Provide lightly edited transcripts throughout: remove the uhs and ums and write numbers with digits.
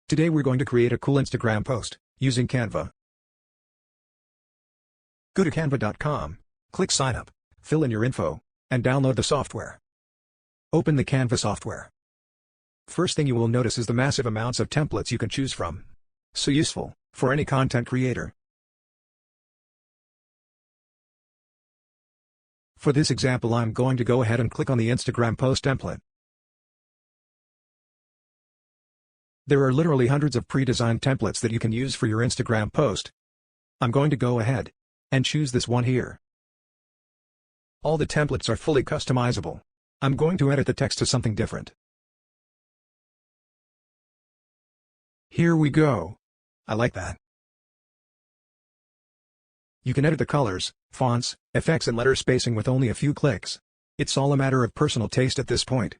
Today we're going to create a cool Instagram post, using Canva. Go to canva.com, click sign up, fill in your info, and download the software. Open the Canva software. First thing you will notice is the massive amounts of templates you can choose from. So useful, for any content creator. For this example I'm going to go ahead and click on the Instagram post template. There are literally hundreds of pre-designed templates that you can use for your Instagram post. I'm going to go ahead and choose this one here. All the templates are fully customizable. I'm going to edit the text to something different. Here we go. I like that. You can edit the colors, fonts, effects and letter spacing with only a few clicks. It's all a matter of personal taste at this point.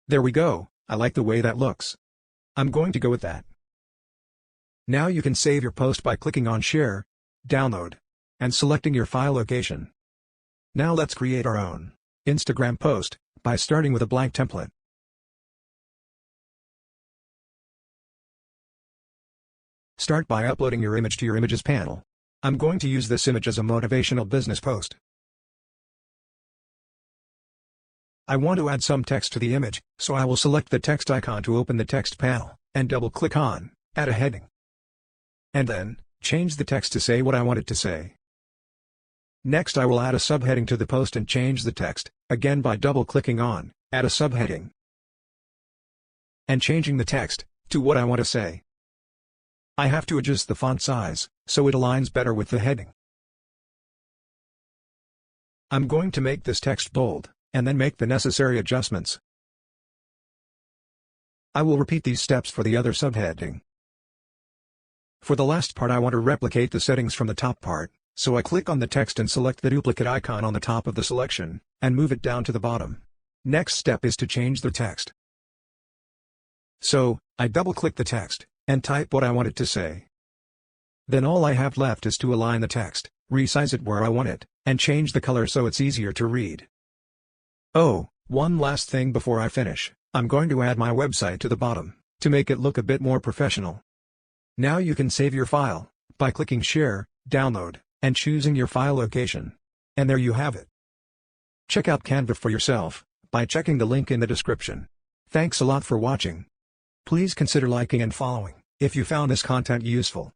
There we go, I like the way that looks. I'm going to go with that. Now you can save your post by clicking on Share, Download, and selecting your file location. Now let's create our own Instagram post by starting with a blank template. Start by uploading your image to your Images panel. I'm going to use this image as a motivational business post. I want to add some text to the image, so I will select the text icon to open the text panel, and double-click on Add a heading. And then, change the text to say what I want it to say. Next I will add a subheading to the post and change the text, again by double-clicking on Add a subheading. And changing the text to what I want to say. I have to adjust the font size, so it aligns better with the heading. I'm going to make this text bold, and then make the necessary adjustments. I will repeat these steps for the other subheading. For the last part I want to replicate the settings from the top part, so I click on the text and select the duplicate icon on the top of the selection, and move it down to the bottom. Next step is to change the text. So, I double-click the text, and type what I want it to say. Then all I have left is to align the text, resize it where I want it, and change the color so it's easier to read. Oh, one last thing before I finish, I'm going to add my website to the bottom, to make it look a bit more professional. Now you can save your file, by clicking Share, Download, and choosing your file location. And there you have it. Check out Canva for yourself, by checking the link in the description. Thanks a lot for watching. Please consider liking and following, if you found this content useful.